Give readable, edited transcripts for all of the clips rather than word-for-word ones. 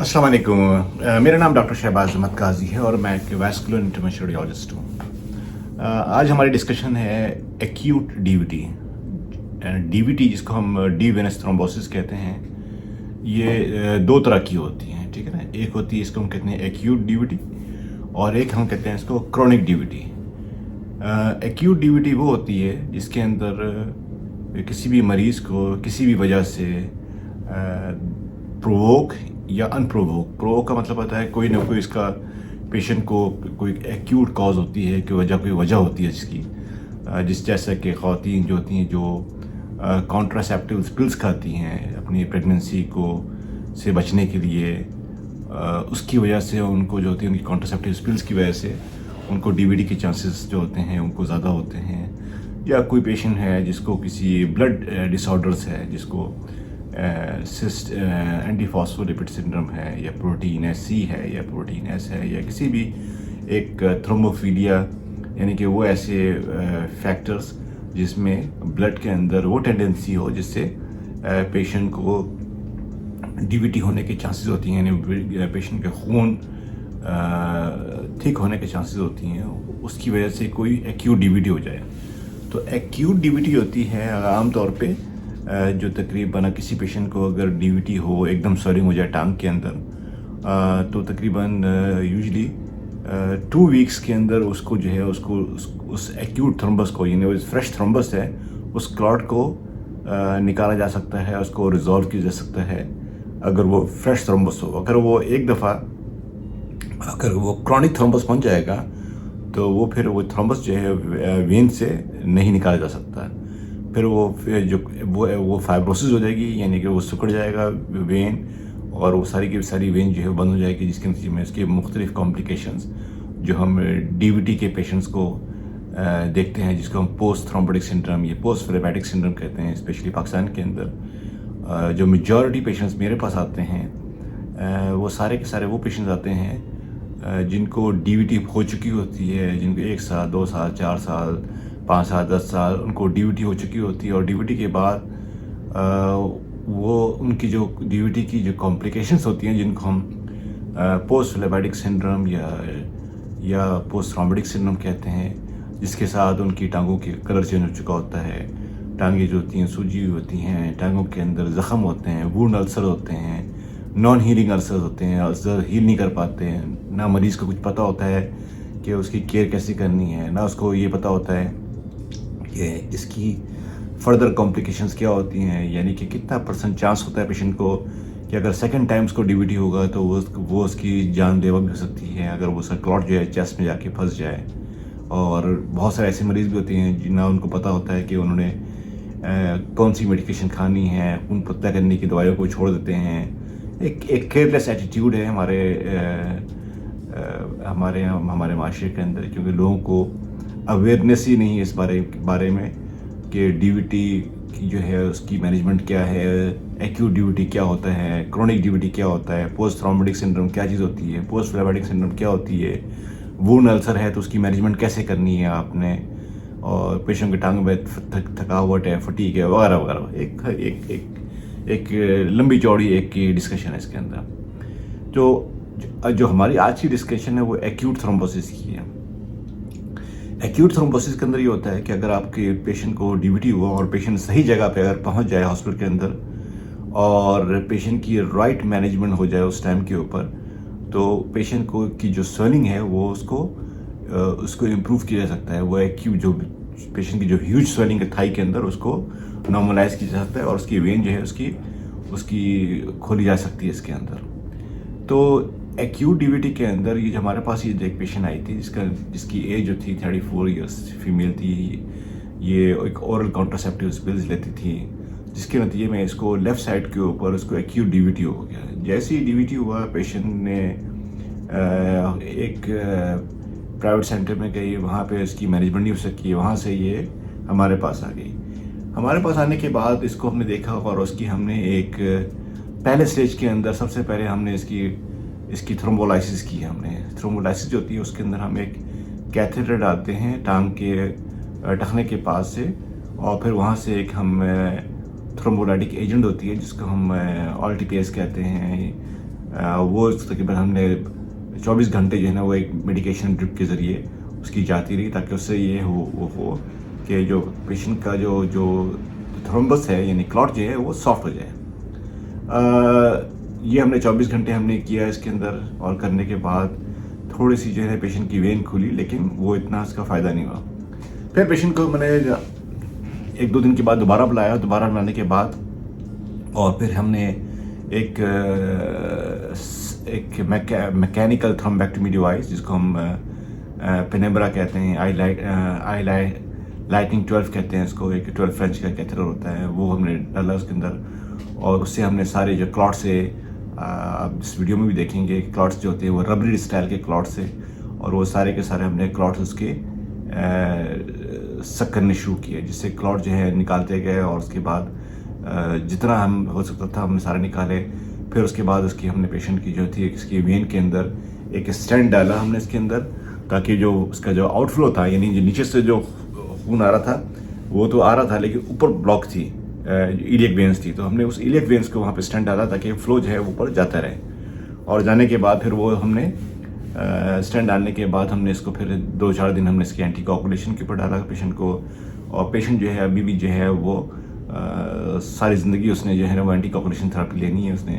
अस्सलाम वालेकुम। मेरा नाम डॉक्टर शहबाज अहमद काजी है और मैं एक वैस्कुलर इंटरवेंशनल रेडियोलॉजिस्ट हूँ। आज हमारी डिस्कशन है एक्यूट डीवीटी। डीवीटी जिसको हम डी वेनस थ्रोम्बोसिस कहते हैं, ये दो तरह की होती हैं, ठीक है ना। एक होती है इसको हम कहते हैं एक्यूट डीवीटी और एक हम कहते हैं इसको क्रोनिक डीवीटी। एक्यूट डीवीटी वो होती है जिसके अंदर किसी भी मरीज़ को किसी भी वजह से प्रोवोक या प्रोवोक का मतलब होता है कोई ना कोई इसका पेशेंट को कोई एक्यूट कॉज होती है, कोई वजह होती है जिसकी जिस जैसा कि ख़वातीन जो होती हैं जो कॉन्ट्रासेप्टिव पिल्स खाती हैं अपनी प्रेगनेंसी को से बचने के लिए, उसकी वजह से उनको जो होती है उनकी कॉन्ट्रासेप्टिव पिल्स की वजह से उनको डीवीटी के चांसेस जो होते हैं उनको ज़्यादा होते हैं। या कोई पेशेंट है जिसको किसी ब्लड डिसऑर्डर्स है, जिसको सिस्ट एंटीफॉस्फोलिपिड सिंड्रोम है या प्रोटीन सी है या प्रोटीन एस है या किसी भी एक थ्रोम्बोफीलिया, यानी कि वो ऐसे फैक्टर्स जिसमें ब्लड के अंदर वो टेंडेंसी हो जिससे पेशेंट को डीवीटी होने के चांसेस होती हैं, यानी पेशेंट के खून थिक होने के चांसेस होती हैं, उसकी वजह से कोई एक्यूट डीवीटी हो जाए। तो एक्यूट डीवीटी होती है आम तौर पे जो तकरीबन किसी पेशेंट को अगर डीवीटी हो, एकदम स्वेलिंग हो जाए टांग के अंदर, तो तकरीबन यूजुअली 2 वीक्स के अंदर उसको जो है उसको उस एक्यूट थ्रोम्बस को, यानी वो फ्रेश थ्रोम्बस है, उस क्लॉट को निकाला जा सकता है, उसको रिजॉल्व किया जा सकता है अगर वो फ्रेश थ्रोम्बस हो। अगर वो एक दफ़ा अगर वो क्रॉनिक थ्रोम्बस बन जाएगा तो वो फिर वो थ्रोम्बस जो है वेन से नहीं निकाला जा सकता। फिर वो फाइब्रोसिस हो जाएगी, यानी कि वो सिकुड़ जाएगा वेन, और वो सारी की सारी वेन जो है बंद हो जाएगी, जिसके नतीजे में इसके मुख्तलिफ कॉम्प्लिकेशंस जो हम डीवीटी के पेशेंट्स को देखते हैं, जिसको हम पोस्ट थ्रोम्बोटिक सिंड्रोम या पोस्ट फ्लेबैटिक सिंड्रोम कहते हैं। स्पेशली पाकिस्तान के अंदर जो मेजॉरिटी पेशेंट्स मेरे पास आते हैं वो सारे के सारे वो पेशेंट्स आते हैं जिनको डीवीटी हो चुकी होती है, जिनको 1 साल 2 साल 4 साल 5 साल 10 साल उनको डीवीटी हो चुकी होती है, और डीवीटी के बाद वो उनकी जो डीवीटी की जो कॉम्प्लिकेशंस होती हैं, जिनको हम पोस्ट फ्लेबैटिक सिंड्रोम या पोस्ट थ्रोम्बोटिक सिंड्रोम कहते हैं, जिसके साथ उनकी टांगों के कलर चेंज हो चुका होता है, टांगें जो होती हैं सूजी होती हैं, टांगों के अंदर ज़ख़म होते हैं, वुंड अल्सर होते हैं, नॉन हीलिंग अल्सर होते हैं, अल्सर हील नहीं कर पाते हैं। ना मरीज़ को कुछ पता होता है कि उसकी केयर कैसे करनी है, ना उसको ये पता होता है कि इसकी फर्दर कॉम्प्लिकेशंस क्या होती हैं, यानी कि कितना % चांस होता है पेशेंट को कि अगर सेकंड टाइम उसको डीवीटी होगा तो वो उसकी जानलेवा भी हो सकती है, अगर वो उसका क्लॉट जो है चेस्ट में जाके फंस जाए। और बहुत सारे ऐसे मरीज़ भी होते हैं जिन्हें उनको पता होता है कि उन्होंने कौन सी मेडिकेशन खानी है, उन पता करने की दवाइयों को छोड़ देते हैं। एक केयरलेस एटीट्यूड है हमारे माशरे के अंदर, क्योंकि लोगों को अवेयरनेस ही नहीं है इस बारे में कि डीवीटी की जो है उसकी मैनेजमेंट क्या है, एक्यूट डीवीटी क्या होता है, क्रोनिक डीवीटी क्या होता है, पोस्ट थ्रोम्बोटिक सिंड्रोम क्या चीज़ होती है, पोस्ट फ्लेबैटिक सिंड्रोम क्या होती है, वुंड अल्सर है तो उसकी मैनेजमेंट कैसे करनी है आपने, और पेशेंट की टांग में थकावट है, फटीग है, वगैरह वगैरह। एक लंबी चौड़ी एक डिस्कशन है इसके अंदर। जो हमारी आज की डिस्कशन है वो एक्यूट थ्रोम्बोसिस की है। एक्यूट थ्रोम्बोसिस के अंदर ये होता है कि अगर आपके पेशेंट को डीवीटी हुआ और पेशेंट सही जगह पे अगर पहुंच जाए हॉस्पिटल के अंदर, और पेशेंट की राइट मैनेजमेंट हो जाए उस टाइम के ऊपर, तो पेशेंट को की जो स्वेलिंग है वो उसको इम्प्रूव किया जा सकता है। वो एक्यूट जो पेशेंट की जो ह्यूज स्वेलिंग है थाई के अंदर, उसको नॉर्मलाइज किया जा सकता है और उसकी वेन जो है उसकी खोली जा सकती है इसके अंदर। तो एक्यूट डीवीटी के अंदर ये जो हमारे पास ये एक पेशेंट आई थी जिसकी एज जो थी 34 ईयर्स, फीमेल थी, ये एक ओरल कॉन्ट्रासेप्टिव पिल्स लेती थी, जिसके नतीजे में इसको लेफ़्ट साइड के ऊपर उसको एक्यूट डीवीटी हो गया। जैसे ही डीवीटी हुआ पेशेंट ने एक प्राइवेट सेंटर में गई, वहाँ पे इसकी मैनेजमेंट नहीं हो सकी, वहाँ से ये हमारे पास आ गई। हमारे पास आने के बाद इसको हमने देखा और उसकी हमने एक पहले स्टेज के अंदर सबसे पहले हमने इसकी थ्रोम्बोलाइसिस की। हमने थ्रोम्बोलाइसिस जो होती है उसके अंदर हम एक कैथेटर डालते हैं टांग के टखने के पास से, और फिर वहाँ से एक हम थ्रोम्बोलाइटिक एजेंट होती है जिसको हम ऑल्टीपेस कहते हैं, वो तकरीबन हमने 24 घंटे जो है ना वो एक मेडिकेशन ड्रिप के ज़रिए उसकी जाती रही, ताकि उससे ये हो कि जो पेशेंट का जो जो थ्रोम्बस है यानी क्लॉट जो है वो सॉफ्ट हो जाए। ये हमने 24 घंटे हमने किया इसके अंदर, और करने के बाद थोड़ी सी जो है पेशेंट की वेन खुली, लेकिन वो इतना उसका फ़ायदा नहीं हुआ। फिर पेशेंट को मैंने 1-2 दिन के बाद दोबारा बुलाया, दोबारा बुलाने के बाद और फिर हमने एक मैकेनिकल थ्रोम्बेक्टमी डिवाइस जिसको हम पेनेब्रा कहते हैं, आई लाइटनिंग 12 कहते हैं इसको, एक 12 फ्रेंच का कैथेटर होता है, वो हमने डाला उसके अंदर, और उससे हमने सारे जो क्लॉट से आप इस वीडियो में भी देखेंगे क्लॉट्स जो होते हैं वो रबरी स्टाइल के क्लॉट्स से, और वो सारे के सारे हमने क्लॉट्स उसके सक करने शुरू किए, जिससे क्लॉट जो है निकालते गए, और उसके बाद जितना हम हो सकता था हमने सारे निकाले। फिर उसके बाद उसकी हमने पेशेंट की जो थी इसकी वेन के अंदर एक स्टेंट डाला हमने इसके अंदर, ताकि जो उसका जो आउटफ्लो था यानी जो नीचे से जो खून आ रहा था वो तो आ रहा था, लेकिन ऊपर ब्लॉक थी इलियक वेन्स थी, तो हमने उस इलियक वेन्स को वहाँ पे स्टेंट डाला ताकि फ्लो जो है ऊपर जाता रहे। और जाने के बाद फिर वो हमने स्टेंट डालने के बाद हमने इसको फिर 2-4 दिन हमने इसकी एंटी कोगुलेशन के ऊपर डाला पेशेंट को, और पेशेंट जो है अभी भी जो है वो सारी ज़िंदगी उसने जो है ना वो एंटी कोगुलेशन थेरेपी लेनी है। उसने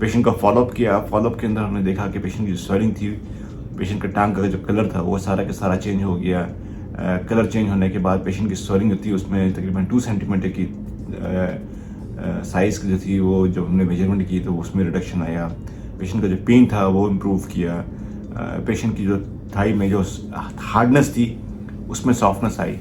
पेशेंट का फॉलोअप किया, फॉलोअप के अंदर हमने देखा कि पेशेंट की जो स्वेलिंग थी, पेशेंट का टांग का जो कलर था वो सारा का सारा चेंज हो गया। कलर चेंज होने के बाद पेशेंट की स्वेलिंग होती है उसमें तकरीबन 2 सेंटीमीटर की साइज़ जो थी वो जो हमने मेजरमेंट की तो उसमें रिडक्शन आया। पेशेंट का जो पेन था वो इम्प्रूव किया। पेशेंट की जो थाई में जो हार्डनेस थी उसमें सॉफ्टनेस आई।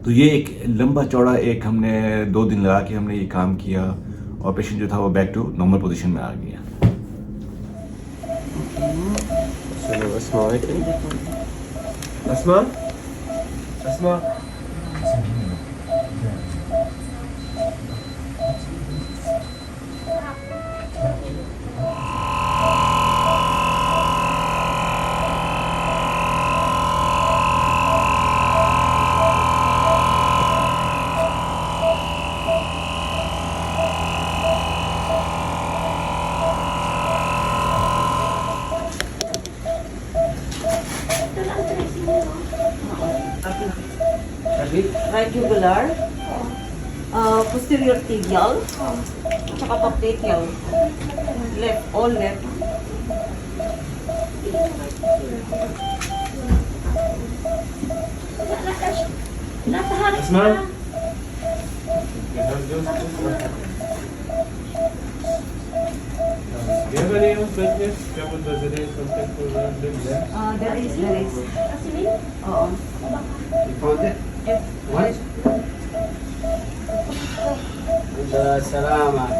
तो ये एक लंबा चौड़ा एक हमने 2 दिन लगा के हमने ये काम किया, और पेशेंट जो था वो बैक टू नॉर्मल पोजीशन में आ गया। अस्मा right jugular, posterior tibial, tsaka popliteal. Left, all left. Asma Do you have any business? Couple resident something for them? There is. Oo. You found it? What? Salamat.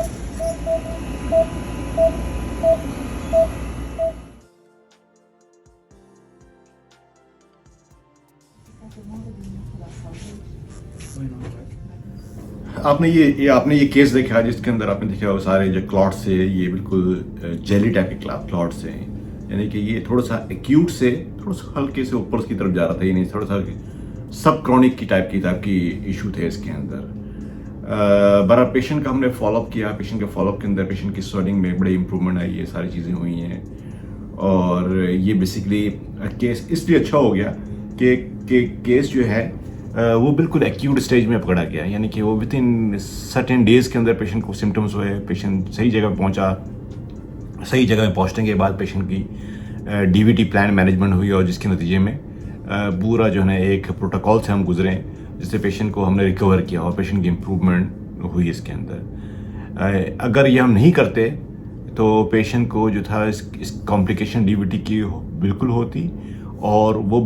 आपने ये case देखा जिसके अंदर आपने देखा वो सारे जो क्लॉट्स है ये बिल्कुल जेली टाइप के क्लॉट्स हैं, यानी कि ये थोड़ा सा एक्यूट से थोड़ा सा हल्के से ऊपर की तरफ जा रहा था, यानी थोड़ा सा सब क्रॉनिक की टाइप की इशू थे इसके अंदर। बड़ा पेशेंट का हमने फॉलोअप किया, पेशेंट के फॉलोअप के अंदर पेशेंट की स्वेलिंग में बड़ी इंप्रूवमेंट आई, ये सारी चीज़ें हुई हैं। और ये बेसिकली केस इसलिए अच्छा हो गया कि केस जो है वो बिल्कुल एक्यूट स्टेज में पकड़ा गया, यानी कि वो विद इन सर्टेन डेज़ के अंदर पेशेंट को सिम्टम्स हुए, पेशेंट सही जगह पे पहुंचा, सही जगह में पहुंचने के बाद पेशेंट की डीवीटी प्लान मैनेजमेंट हुई, और जिसके नतीजे में पूरा जो है एक प्रोटोकॉल से हम गुजरे जिससे पेशेंट को हमने रिकवर किया और पेशेंट की इम्प्रूवमेंट हुई इसके अंदर। अगर ये हम नहीं करते तो पेशेंट को जो था इस कॉम्प्लिकेशन डीवीटी की बिल्कुल होती, और वो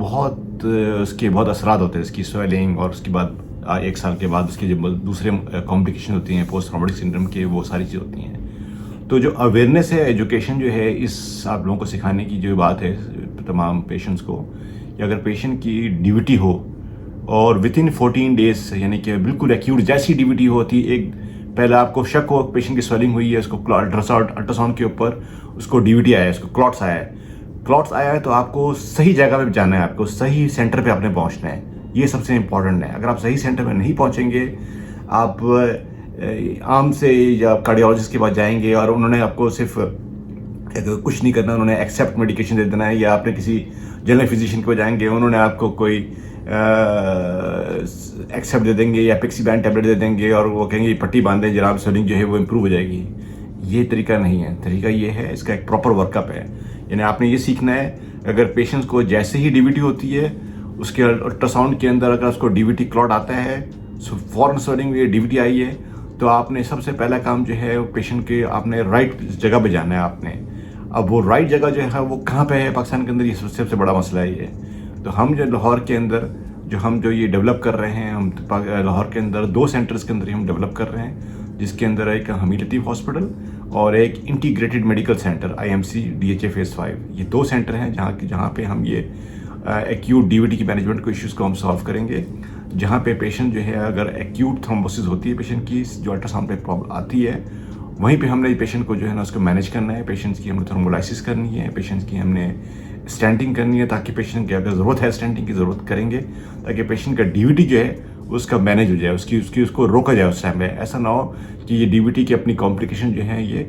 उसके बहुत असरात होते हैं, इसकी स्वेलिंग, और उसके बाद 1 साल के बाद उसके जो दूसरे कॉम्प्लिकेशन होती हैं पोस्ट ट्रॉमेटिक सिंड्रोम के, वो सारी चीज़ होती हैं। तो जो अवेयरनेस है, एजुकेशन जो है, इस आप लोगों को सिखाने की जो बात है तमाम पेशेंट्स को, कि अगर पेशेंट की डीवीटी हो और विद इन 14 डेज यानी कि बिल्कुल एक्यूट जैसी डीवीटी होती, एक पहले आपको शक हो पेशेंट की स्वेलिंग हुई है, उसको अल्ट्रासाउंड के ऊपर उसको डीवीटी आया है, उसको क्लॉट्स आया है, तो आपको सही जगह पे जाना है, आपको सही सेंटर पे आपने पहुंचना है, ये सबसे इम्पोर्टेंट है। अगर आप सही सेंटर में नहीं पहुंचेंगे, आप आम से या कार्डियोलॉजिस्ट के पास जाएंगे और उन्होंने आपको सिर्फ अगर कुछ नहीं करना, उन्होंने एक्सेप्ट मेडिकेशन दे देना है, या आपने किसी जनरल फिजिशियन को जाएंगे, उन्होंने आपको कोई एक्सेप्ट दे देंगे या पिक्सीबैन टैबलेट दे देंगे और वो कहेंगे पट्टी बांध दें जनाब, स्वेलिंग जो है वो इम्प्रूव हो जाएगी। ये तरीका नहीं है। तरीका ये है, इसका एक प्रॉपर वर्कअप है। यानी आपने ये सीखना है, अगर पेशेंट्स को जैसे ही डीवीटी होती है, उसके अल्ट्रासाउंड के अंदर अगर उसको डीवीटी क्लॉट आता है, फॉरन स्वेलिंग ये डीवीटी आई है, तो आपने सबसे पहला काम जो है पेशेंट के आपने राइट जगह पे जाना है आपने। अब वो राइट जगह जो है वो कहाँ पे है पाकिस्तान के अंदर, ये सबसे बड़ा मसला है ये। तो हम जो लाहौर के अंदर जो ये डेवलप कर रहे हैं, हम लाहौर के अंदर 2 सेंटर्स के अंदर हम डेवलप कर रहे हैं, जिसके अंदर एक हमीद लतीफ़ हॉस्पिटल और एक integrated medical centre IMC DHA Phase 5। ये 2 सेंटर हैं जहाँ पे हम ये एक्यूट डीवीटी की मैनेजमेंट को इश्यूज़ को हम सॉल्व करेंगे। जहाँ पे पेशेंट जो है अगर एक्यूट थ्रोम्बोसिस होती है पेशेंट की, जो अल्ट्रासाउंड पे प्रॉब्लम आती है, वहीं पे हमने पेशेंट को जो है ना उसको मैनेज करना है। पेशेंट्स की हमने थर्मोलाइसिस करनी है, पेशेंट्स की हमने स्टेंटिंग करनी है, ताकि पेशेंट की अगर ज़रूरत है स्टेंटिंग की ज़रूरत करेंगे, ताकि पेशेंट का डीवीटी जो है उसका मैनेज हो जाए, उसको रोका जाए उस टाइम में। ऐसा ना हो कि ये डीवीटी की अपनी कॉम्प्लिकेशन जो है ये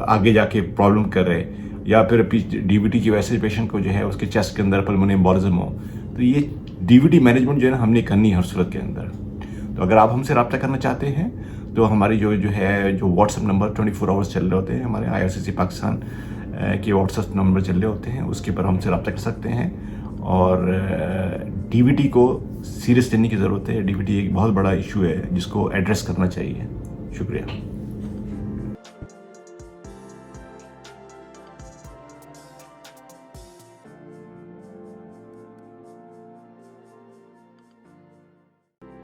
आगे जाके प्रॉब्लम कर रहे, या फिर डीवीटी की वजह से पेशेंट को जो है उसके चेस्ट के अंदर पल्मोनरी एम्बोलिज्म हो। तो ये डीवीटी मैनेजमेंट जो है ना हमने करनी है हर सूरत के अंदर। तो अगर आप हमसे रब्ता करना चाहते हैं तो हमारी जो व्हाट्सएप नंबर 24 आवर्स चल रहे होते हैं, हमारे IRCC पाकिस्तान के व्हाट्सएप नंबर चल रहे होते हैं, उसके पर हमसे रब्ता कर सकते हैं। और डीवीटी को सीरियस लेने की ज़रूरत है। डीवीटी एक बहुत बड़ा इशू है जिसको एड्रेस करना चाहिए। शुक्रिया।